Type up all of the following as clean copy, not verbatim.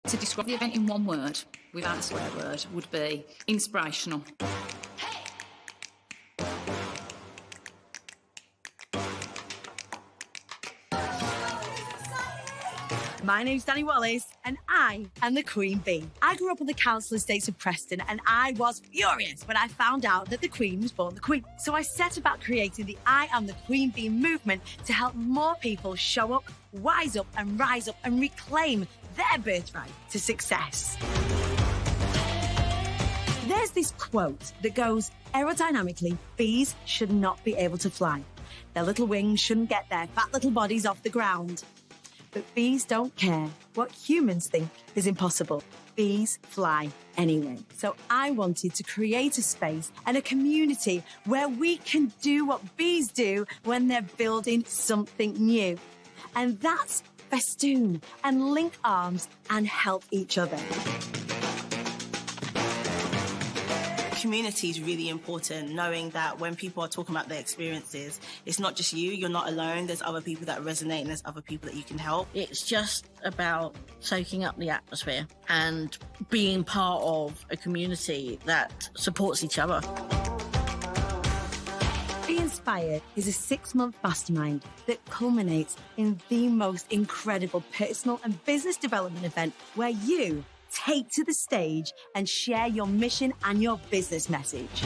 To describe the event in one word, without a swear word, would be inspirational. My name's Danny Wallace and I am the Queen Bee. I grew up on the council estates of Preston and I was furious when I found out that the Queen was born the Queen. So I set about creating the I Am the Queen Bee movement to help more people show up, wise up and rise up and reclaim their birthright to success. There's this quote that goes, aerodynamically, bees should not be able to fly. Their little wings shouldn't get their fat little bodies off the ground. But bees don't care what humans think is impossible. Bees fly anyway. So I wanted to create a space and a community where we can do what bees do when they're building something new. And that's festoon and link arms and help each other. Community is really important, knowing that when people are talking about their experiences, it's not just you're not alone, there's other people that resonate and there's other people that you can help. It's just about soaking up the atmosphere and being part of a community that supports each other. Be Inspired is a 6-month mastermind that culminates in the most incredible personal and business development event where you take to the stage and share your mission and your business message.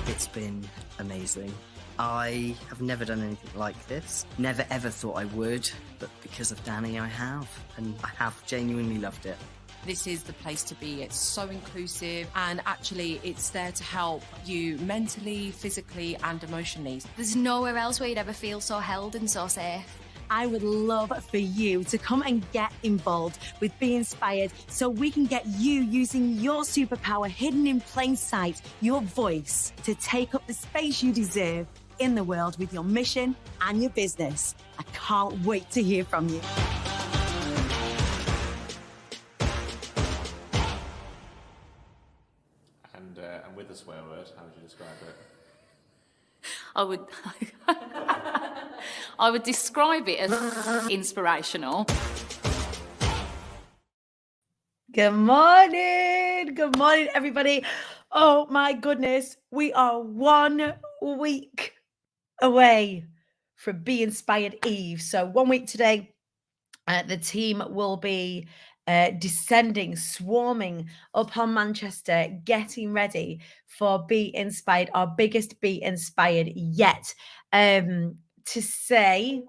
It's been amazing. I have never done anything like this. Never ever thought I would, but because of Danny, I have. And I have genuinely loved it. This is the place to be. It's so inclusive and actually it's there to help you mentally, physically and emotionally. There's nowhere else where you'd ever feel so held and so safe. I would love for you to come and get involved with Be Inspired so we can get you using your superpower hidden in plain sight, your voice, to take up the space you deserve in the world with your mission and your business. I can't wait to hear from you. And with the swear word, how would you describe it? I would describe it as inspirational. Good morning, everybody. Oh my goodness, we are 1 week away from Be Inspired Eve. So 1 week today, the team will be descending, swarming upon Manchester, getting ready for Be Inspired, our biggest Be Inspired yet. To say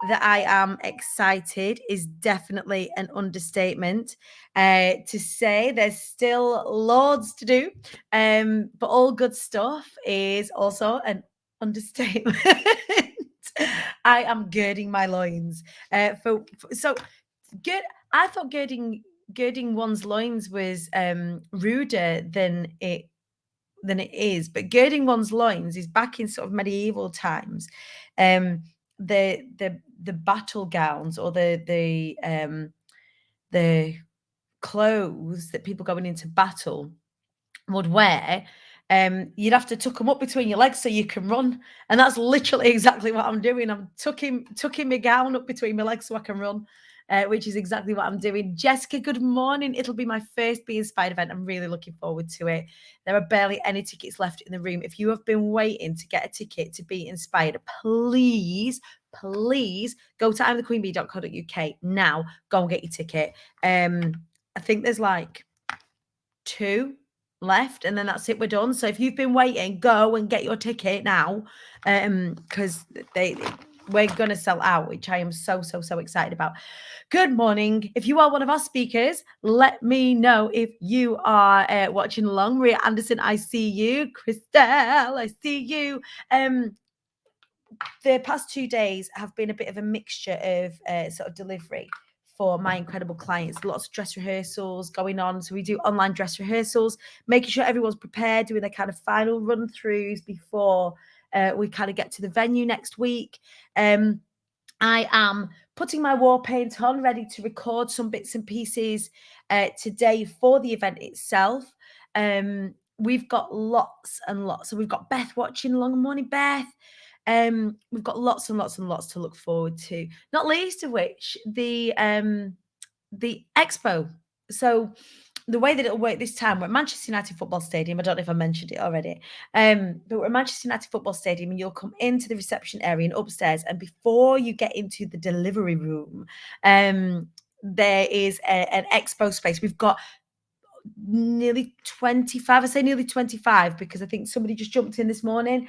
that I am excited is definitely an understatement. To say there's still loads to do, but all good stuff is also an understatement. I am girding my loins. So good. I thought girding one's loins was ruder than it is, but girding one's loins is back in sort of medieval times. The battle gowns or the clothes that people going into battle would wear. You'd have to tuck them up between your legs so you can run, and that's literally exactly what I'm doing. I'm tucking my gown up between my legs so I can run. Which is exactly what I'm doing. Jessica, good morning. It'll be my first Be Inspired event. I'm really looking forward to it. There are barely any tickets left in the room. If you have been waiting to get a ticket to Be Inspired, please go to imthequeenbee.co.uk now. Go and get your ticket. I think there's like 2 left and then that's it, we're done. So if you've been waiting, go and get your ticket now, because we're going to sell out, which I am so excited about. Good morning. If you are one of our speakers, let me know if you are watching along. Maria Anderson, I see you. Christelle, I see you. The past 2 days have been a bit of a mixture of sort of delivery for my incredible clients. Lots of dress rehearsals going on. So we do online dress rehearsals, making sure everyone's prepared, doing their kind of final run-throughs before we kind of get to the venue next week. I am putting my war paint on, ready to record some bits and pieces today for the event itself. We've got lots and lots. So we've got Beth watching along. Morning, Beth. We've got lots and lots and lots to look forward to, not least of which the the expo. So the way that it'll work this time, we're at Manchester United Football Stadium. I don't know if I mentioned it already. But we're at Manchester United Football Stadium, and you'll come into the reception area and upstairs. And before you get into the delivery room, there is an expo space. We've got nearly 25. I say nearly 25 because I think somebody just jumped in this morning.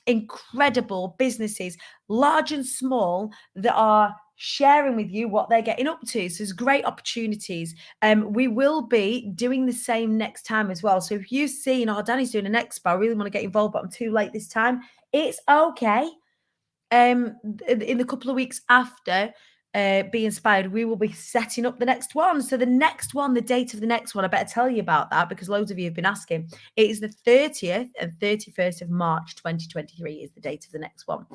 Incredible businesses, large and small, that are sharing with you what they're getting up to. So there's great opportunities. We will be doing the same next time as well. So if you've seen, oh, Danny's doing an expo, I really want to get involved, but I'm too late this time, it's okay. In the couple of weeks after Be Inspired, we will be setting up the next one. So the next one, the date of the next one, I better tell you about that because loads of you have been asking. It is the 30th and 31st of March 2023 is the date of the next one.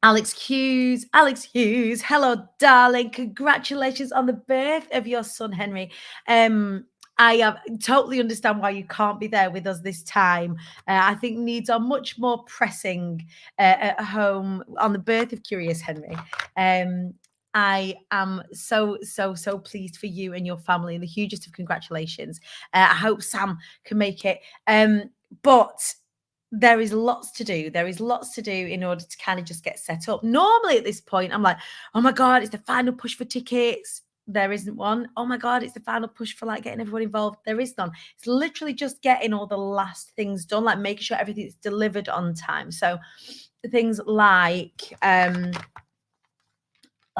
Alex Hughes, hello, darling. Congratulations on the birth of your son, Henry. I totally understand why you can't be there with us this time. I think needs are much more pressing at home on the birth of Curious Henry. I am so pleased for you and your family, and the hugest of congratulations. I hope Sam can make it. But there is lots to do. There is lots to do in order to kind of just get set up. Normally at this point, I'm like, oh my God, it's the final push for tickets. There isn't one. Oh my God, it's the final push for like getting everyone involved. There is none. It's literally just getting all the last things done, like making sure everything's delivered on time. So things like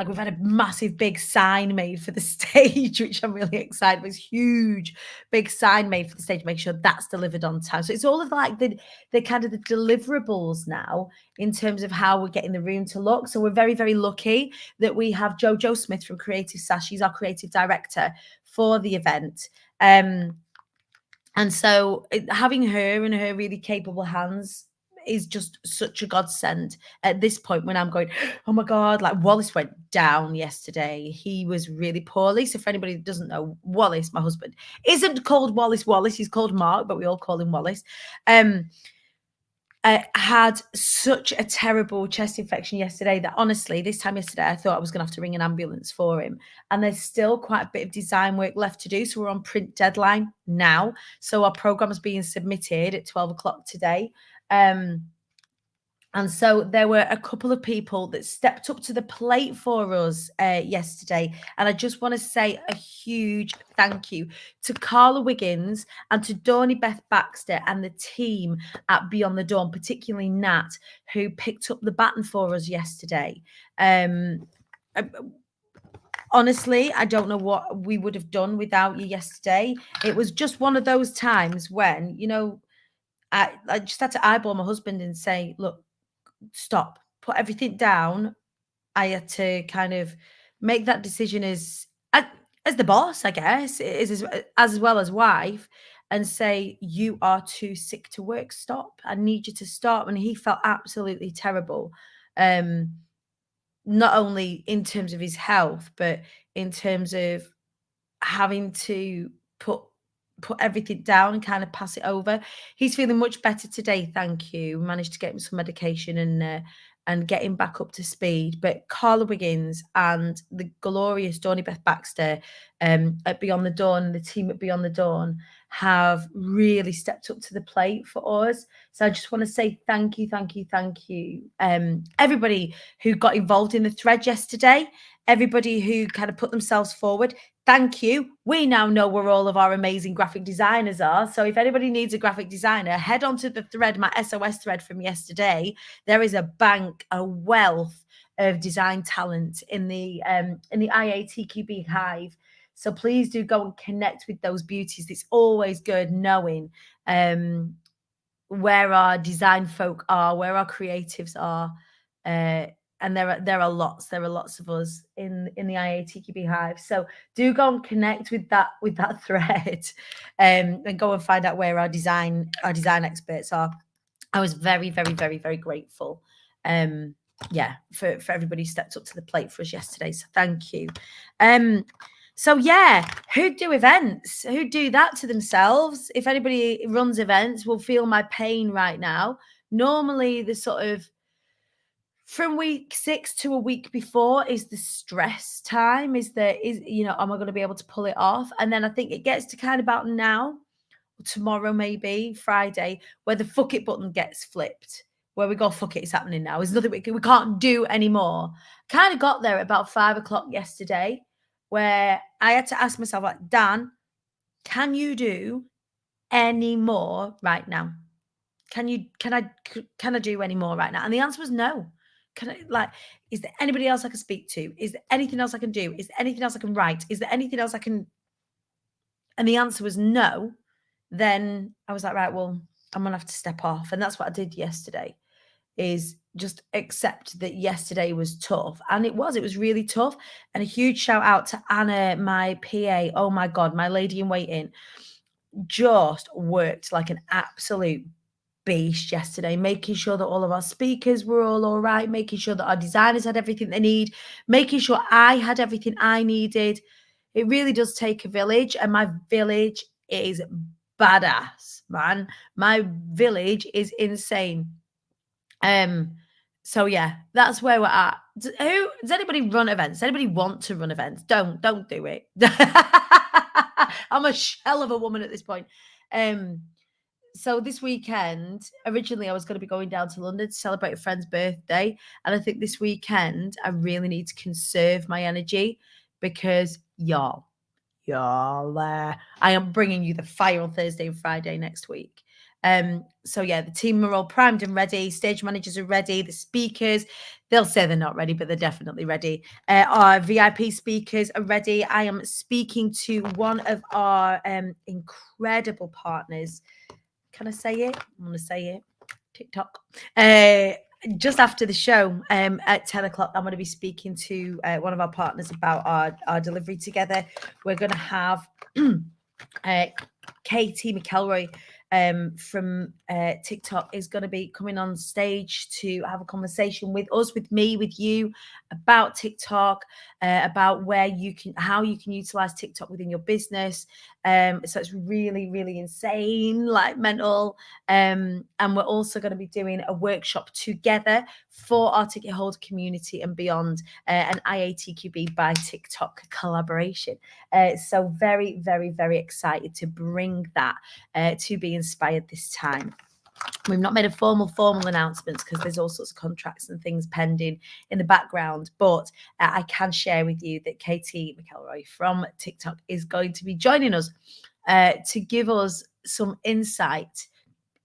we've had a massive big sign made for the stage, which I'm really excited about. It's huge, big sign made for the stage, make sure that's delivered on time. So it's all of like the kind of the deliverables now in terms of how we're getting the room to look. So we're very, very lucky that we have Jojo Smith from Creative Sash. She's our creative director for the event. And so having her in her really capable hands is just such a godsend at this point when I'm going, oh my God, like Wallace went down yesterday. He was really poorly. So for anybody that doesn't know, Wallace, my husband, isn't called Wallace. He's called Mark, but we all call him Wallace. Had such a terrible chest infection yesterday that honestly, this time yesterday, I thought I was going to have to ring an ambulance for him. And there's still quite a bit of design work left to do. So we're on print deadline now. So our program is being submitted at 12 o'clock today. And so there were a couple of people that stepped up to the plate for us yesterday. And I just want to say a huge thank you to Carla Wiggins and to Dawny Beth Baxter and the team at Beyond the Dawn, particularly Nat, who picked up the baton for us yesterday. Honestly, I don't know what we would have done without you yesterday. It was just one of those times when, you know, I just had to eyeball my husband and say, look, stop, put everything down. I had to kind of make that decision as the boss, I guess, as well as wife, and say, you are too sick to work. Stop. I need you to stop. And he felt absolutely terrible. Not only in terms of his health, but in terms of having to put everything down and kind of pass it over. He's feeling much better today, thank you. We managed to get him some medication and get him back up to speed. But Carla Wiggins and the glorious Dawny Beth Baxter at Beyond the Dawn, the team at Beyond the Dawn, have really stepped up to the plate for us. So I just want to say thank you. Everybody who got involved in the thread yesterday, everybody who kind of put themselves forward, thank you. We now know where all of our amazing graphic designers are. So if anybody needs a graphic designer, head onto the thread, my SOS thread from yesterday. There is a wealth of design talent in the IATQB Hive. So please do go and connect with those beauties. It's always good knowing where our design folk are, where our creatives are. And there are lots of us in the IATQB Hive. So do go and connect with that thread, and go and find out where our design experts are. I was very, very, very, very grateful. For everybody who stepped up to the plate for us yesterday. So thank you. So yeah, who do events? Who do that to themselves? If anybody runs events will feel my pain right now. Normally the sort of from week 6 to a week before is the stress time. Am I going to be able to pull it off? And then I think it gets to kind of about now, tomorrow, maybe Friday, where the fuck it button gets flipped, where we go, fuck it, it's happening now. There's nothing we can't do anymore. Kind of got there at about 5 o'clock yesterday, where I had to ask myself, like, Dan, can you do any more right now? Can I do any more right now? And the answer was no. Is there anybody else I can speak to? Is there anything else I can do? Is there anything else I can write? Is there anything else I can? And the answer was no. Then I was like, right, well, I'm gonna have to step off. And that's what I did yesterday, is just accept that yesterday was tough. And it was really tough. And a huge shout out to Anna, my PA. Oh my God, my lady in waiting, just worked like an absolute beast yesterday, making sure that all of our speakers were all right, making sure that our designers had everything they need, making sure I had everything I needed. It really does take a village, and my village is badass, man. My village is insane. So yeah, that's where we're at. Does anybody run events? Does anybody want to run events? Don't do it. I'm a shell of a woman at this point. So this weekend, originally I was going to be going down to London to celebrate a friend's birthday. And I think this weekend I really need to conserve my energy, because y'all, I am bringing you the fire on Thursday and Friday next week. So yeah, the team are all primed and ready. Stage managers are ready. The speakers, they'll say they're not ready, but they're definitely ready. Our VIP speakers are ready. I am speaking to one of our incredible partners. Can I say it? I'm going to say it. TikTok. Just after the show at 10 o'clock, I'm going to be speaking to one of our partners about our delivery together. We're going to have Katie McElroy from TikTok is going to be coming on stage to have a conversation with us, with me, with you, about TikTok, about how you can utilize TikTok within your business. So it's really, really insane, like mental. And we're also going to be doing a workshop together for our ticket holder community and beyond, an IATQB by TikTok collaboration. So very, very, very excited to bring that to Be Inspired this time. We've not made a formal announcements because there's all sorts of contracts and things pending in the background, but I can share with you that Katie McElroy from TikTok is going to be joining us to give us some insight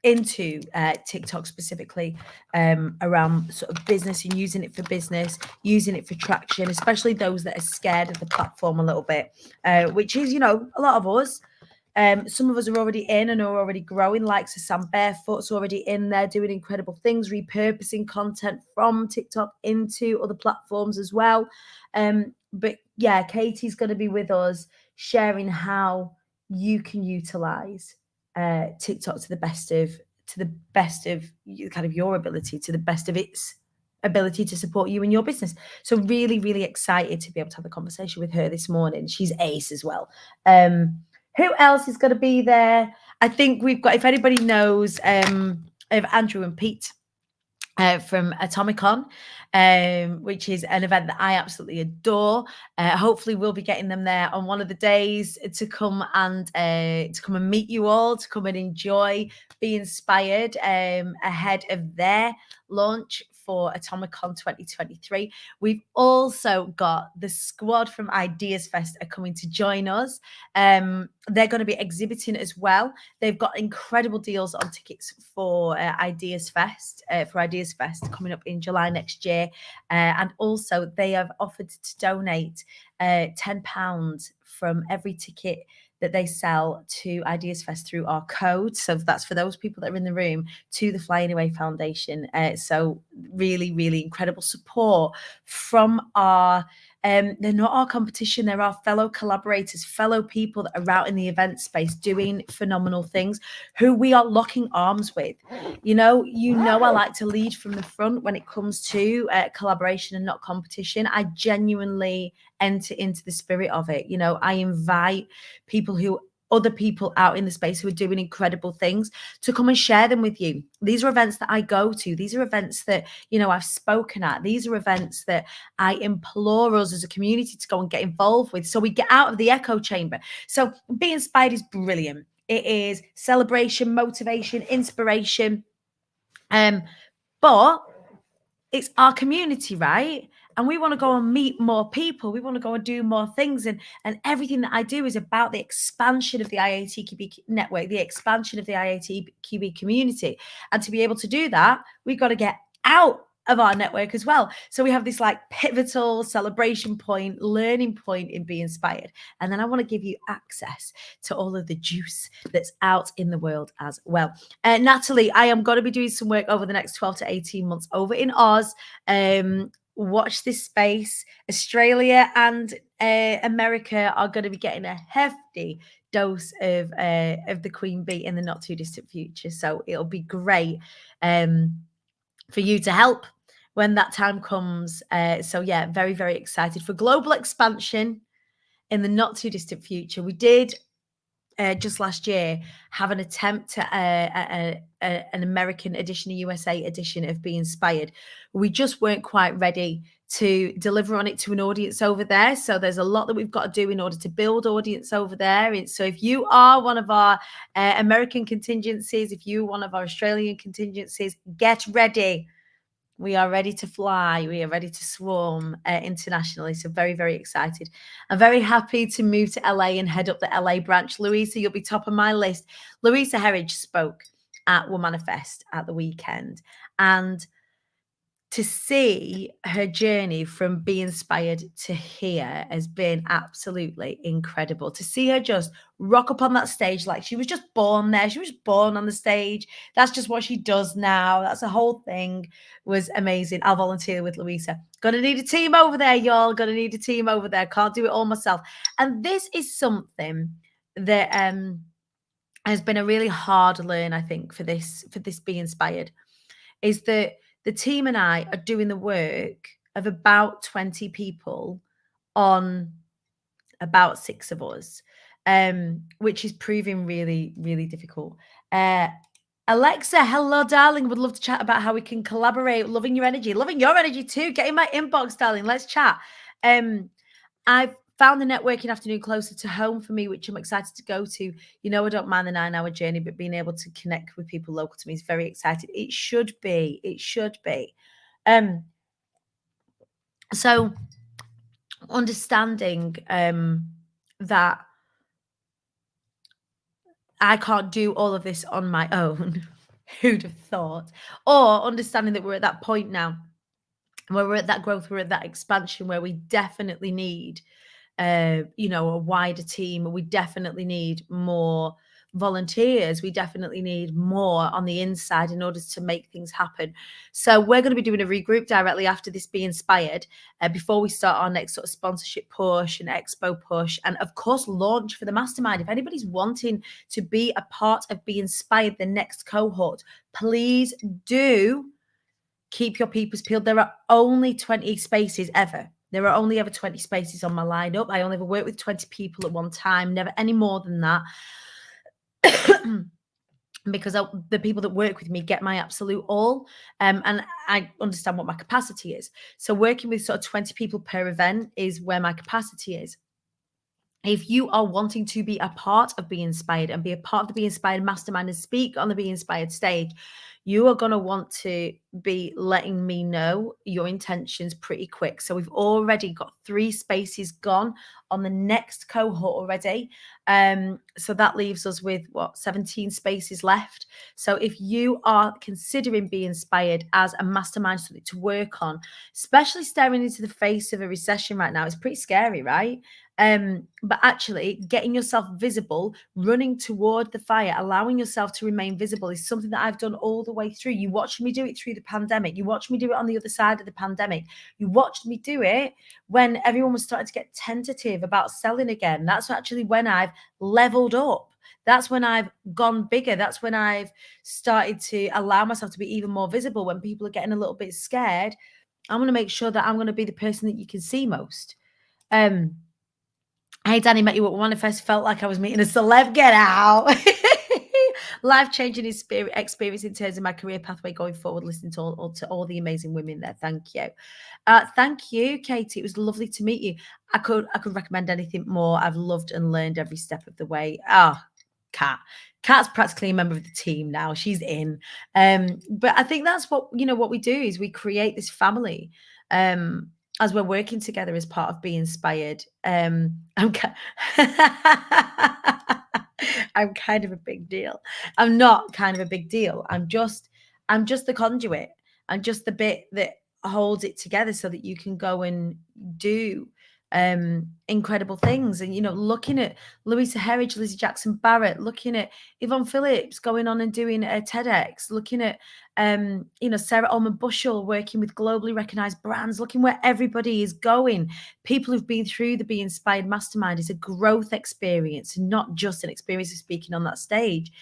into TikTok specifically, around sort of business and using it for business, using it for traction, especially those that are scared of the platform a little bit, which is, a lot of us. Some of us are already in and are already growing, like Sam Barefoot's already in there doing incredible things, repurposing content from TikTok into other platforms as well. But yeah, Katie's going to be with us sharing how you can utilize TikTok to the best of kind of your ability, to the best of its ability to support you in your business. So really, really excited to be able to have a conversation with her this morning. She's ace as well. Who else is going to be there? I think we've got, if anybody knows of Andrew and Pete from Atomicon, which is an event that I absolutely adore. Hopefully we'll be getting them there on one of the days to come and meet you all, to come and enjoy, be inspired ahead of their launch for Atomicon 2023. We've also got the squad from Ideas Fest are coming to join us. They're going to be exhibiting as well. They've got incredible deals on tickets for Ideas Fest coming up in July next year. And also they have offered to donate £10 from every ticket that they sell to Ideas Fest through our code. So that's for those people that are in the room, to the Fly Anyway Foundation. So really, really incredible support from our, they're not our competition, they're our fellow collaborators, fellow people that are out in the event space doing phenomenal things, who we are locking arms with. I like to lead from the front when it comes to collaboration and not competition. I genuinely enter into the spirit of it. I invite people who other people out in the space who are doing incredible things to come and share them with you. These are events that I go to. These are events that, you know, I've spoken at. These are events that I implore us as a community to go and get involved with, so we get out of the echo chamber. So Be Inspired is brilliant. It is celebration, motivation, inspiration. But it's our community, right? And we want to go and meet more people. We want to go and do more things. And everything that I do is about the expansion of the IATQB network, the expansion of the IATQB community. And to be able to do that, we've got to get out of our network as well. So we have this like pivotal celebration point, learning point in Be Inspired. And then I want to give you access to all of the juice that's out in the world as well. Natalie, I am going to be doing some work over the next 12 to 18 months over in Oz. Watch this space. Australia and America are going to be getting a hefty dose of the Queen Bee in the not too distant future. So it'll be great for you to help when that time comes. So yeah, very, very excited for global expansion in the not too distant future. We did just last year have an attempt to an American edition, a USA edition of Be Inspired. We just weren't quite ready to deliver on it to an audience over there. So there's a lot that we've got to do in order to build audience over there. And so if you are one of our American contingencies, if you're one of our Australian contingencies, get ready. We are ready to fly. We are ready to swarm internationally. So very, very excited. I'm very happy to move to LA and head up the LA branch. Louisa, you'll be top of my list. Louisa Herridge spoke at Womanifest at the weekend. And to see her journey from Be Inspired to here has been absolutely incredible. To see her just rock up on that stage like she was just born there. She was born on the stage. That's just what she does now. That's the whole thing. Was amazing. I'll volunteer with Louisa. Gonna need a team over there, y'all. Gonna need a team over there. Can't do it all myself. And this is something that has been a really hard learn, I think, for this Be Inspired, is that the team and I are doing the work of about 20 people on about 6 of us, which is proving really, really difficult. Alexa, hello, darling. Would love to chat about how we can collaborate. Loving your energy too. Get in my inbox, darling. Let's chat. I've found the networking afternoon closer to home for me, which I'm excited to go to. You know, I don't mind the 9-hour journey, but being able to connect with people local to me is very exciting. It should be. It should be. So understanding that I can't do all of this on my own. Who'd have thought? Or understanding that we're at that point now where we're at that growth, we're at that expansion where we definitely need a wider team. We definitely need more volunteers. We definitely need more on the inside in order to make things happen. So we're going to be doing a regroup directly after this Be Inspired, before we start our next sort of sponsorship push and expo push, and of course launch for the mastermind. If anybody's wanting to be a part of Be Inspired, the next cohort, please do keep your peepers peeled. There are only 20 spaces ever. There are only ever 20 spaces on my lineup. I only ever work with 20 people at one time, never any more than that. Because the people that work with me get my absolute all. And I understand what my capacity is. So working with sort of 20 people per event is where my capacity is. If you are wanting to be a part of Be Inspired and be a part of the Be Inspired Mastermind and speak on the Be Inspired stage, you are going to want to be letting me know your intentions pretty quick. So we've already got 3 spaces gone on the next cohort already. So that leaves us with 17 spaces left. So if you are considering Be Inspired as a mastermind, something to work on, especially staring into the face of a recession right now, it's pretty scary, right? But actually getting yourself visible, running toward the fire, allowing yourself to remain visible is something that I've done all the way through. You watched me do it through the pandemic. You watched me do it on the other side of the pandemic. You watched me do it when everyone was starting to get tentative about selling again. That's actually when I've leveled up. That's when I've gone bigger. That's when I've started to allow myself to be even more visible. When people are getting a little bit scared, I'm going to make sure that I'm going to be the person that you can see most. Hey, Danny, met you at Manifest. Felt like I was meeting a celeb. Get out. Life-changing experience in terms of my career pathway going forward. Listening to all the amazing women there. Thank you. Thank you, Katie. It was lovely to meet you. I could recommend anything more. I've loved and learned every step of the way. Kat's practically a member of the team now. She's in. But I think that's what we do is we create this family. As we're working together as part of Be Inspired. I'm kind of a big deal. I'm not kind of a big deal. I'm just the conduit. I'm just the bit that holds it together so that you can go and do incredible things. And looking at Louisa Herridge, Lizzie Jackson Barrett, looking at Yvonne Phillips going on and doing a TEDx, looking at Sarah Ullman Bushell working with globally recognized brands, looking where everybody is going. People who've been through the Be Inspired Mastermind is a growth experience, not just an experience of speaking on that stage.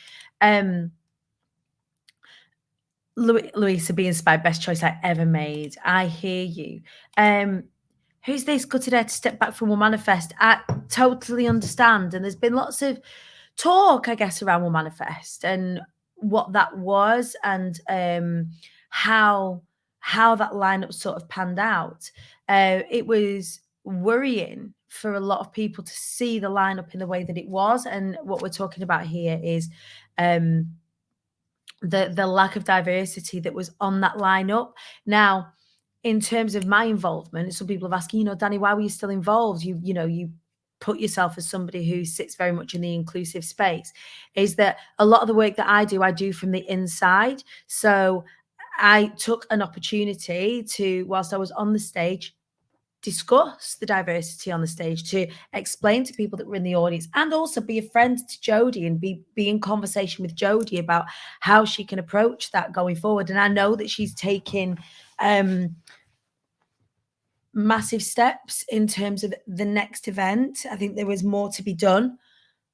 Louisa, Be Inspired, best choice I ever made. I hear you. Who's this? Gutted to step back from Will Manifest. I totally understand. And there's been lots of talk, I guess, around Will Manifest and what that was and how that lineup sort of panned out. It was worrying for a lot of people to see the lineup in the way that it was. And what we're talking about here is the lack of diversity that was on that lineup. Now, in terms of my involvement, some people have asked, Danny, why were you still involved? You put yourself as somebody who sits very much in the inclusive space. Is that a lot of the work that I do from the inside. So I took an opportunity to, whilst I was on the stage, discuss the diversity on the stage, to explain to people that were in the audience, and also be a friend to Jodie and be in conversation with Jodie about how she can approach that going forward. And I know that she's taking massive steps in terms of the next event. I think there was more to be done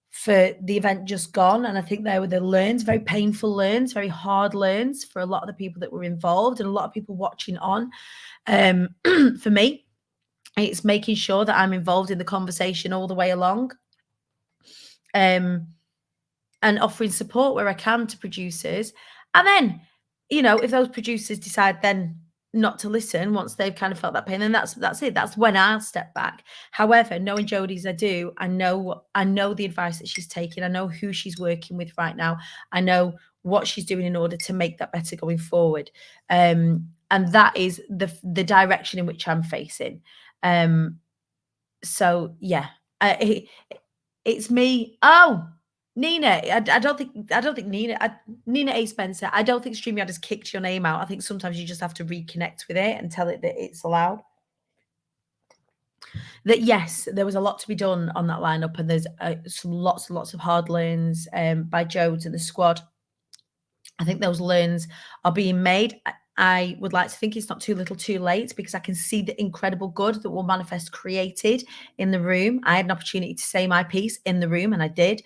for the event just gone. And I think there were the learns, very painful learns, very hard learns for a lot of the people that were involved and a lot of people watching on. For me, it's making sure that I'm involved in the conversation all the way along, and offering support where I can to producers. And then, if those producers decide then not to listen once they've kind of felt that pain, then that's it. That's when I'll step back. However, knowing Jodie's I know the advice that she's taking. I know who she's working with right now. I know what she's doing in order to make that better going forward. And that is the direction in which I'm facing. So yeah, it's me. Oh, Nina, I don't think Nina A. Spencer, I don't think StreamYard has kicked your name out. I think sometimes you just have to reconnect with it and tell it that it's allowed. That yes, there was a lot to be done on that lineup, and there's lots and lots of hard learns by Jodes and the squad. I think those learns are being made. I would like to think it's not too little too late, because I can see the incredible good that Will Manifest created in the room. I had an opportunity to say my piece in the room, and I did,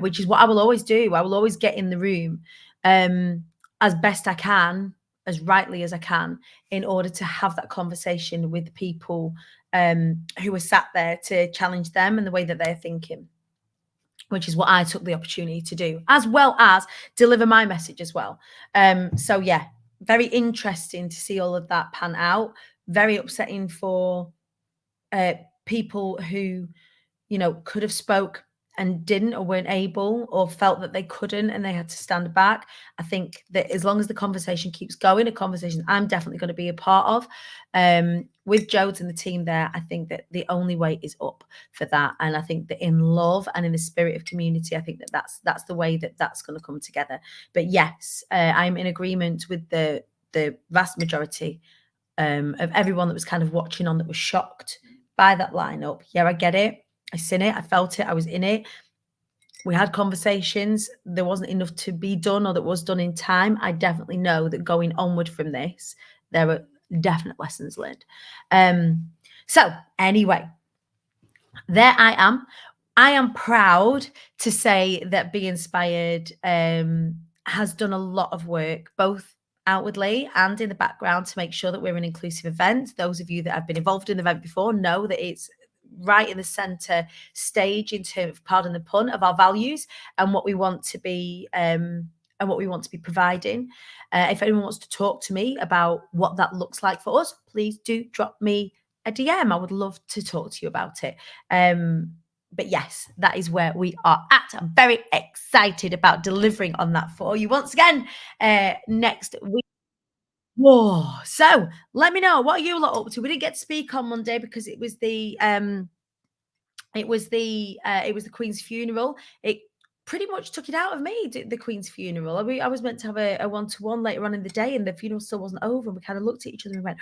which is what I will always do. I will always get in the room as best I can, as rightly as I can, in order to have that conversation with people who are sat there to challenge them and the way that they're thinking, which is what I took the opportunity to do, as well as deliver my message as well. So yeah, very interesting to see all of that pan out. Very upsetting for people who, could have spoke and didn't, or weren't able, or felt that they couldn't and they had to stand back. I think that as long as the conversation keeps going, a conversation I'm definitely going to be a part of, with Jodes and the team there, I think that the only way is up for that. And I think that in love and in the spirit of community, I think that that's the way that that's going to come together. But yes, I'm in agreement with the vast majority of everyone that was kind of watching on, that was shocked by that lineup. Yeah, I get it. I seen it. I felt it. I was in it. We had conversations. There wasn't enough to be done, or that was done in time. I definitely know that going onward from this, there were definite lessons learned. So anyway, there I am. I am proud to say that Be Inspired has done a lot of work, both outwardly and in the background, to make sure that we're an inclusive event. Those of you that have been involved in the event before know that it's right in the center stage in terms of, pardon the pun, of our values and what we want to be providing. If anyone wants to talk to me about what that looks like for us, please do drop me a DM. I would love to talk to you about it. But yes, that is where we are at. I'm very excited about delivering on that for you once again next week. Whoa! So let me know, what are you lot up to? We didn't get to speak on Monday because it was the Queen's funeral. It pretty much took it out of me, the Queen's funeral. I was meant to have a one-to-one later on in the day, and the funeral still wasn't over. And we kind of looked at each other and went,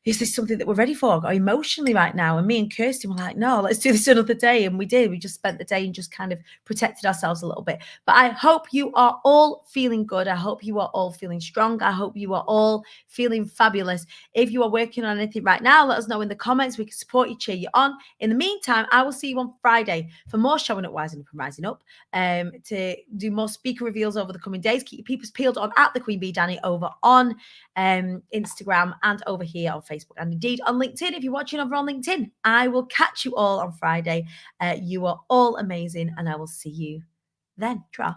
is this something that we're ready for, or emotionally right now? And me and Kirsty were like, no, let's do this another day. And we did. We just spent the day and just kind of protected ourselves a little bit. But I hope you are all feeling good. I hope you are all feeling strong. I hope you are all feeling fabulous. If you are working on anything right now, let us know in the comments. We can support you, cheer you on. In the meantime, I will see you on Friday for more Showing Up Rising Up and Rising Up, to do more speaker reveals over the coming days. Keep your peepers peeled on at the Queen Bee Danny over on Instagram and over here on Facebook and indeed on LinkedIn. If you're watching over on LinkedIn, I will catch you all on Friday. You are all amazing, and I will see you then. Tra.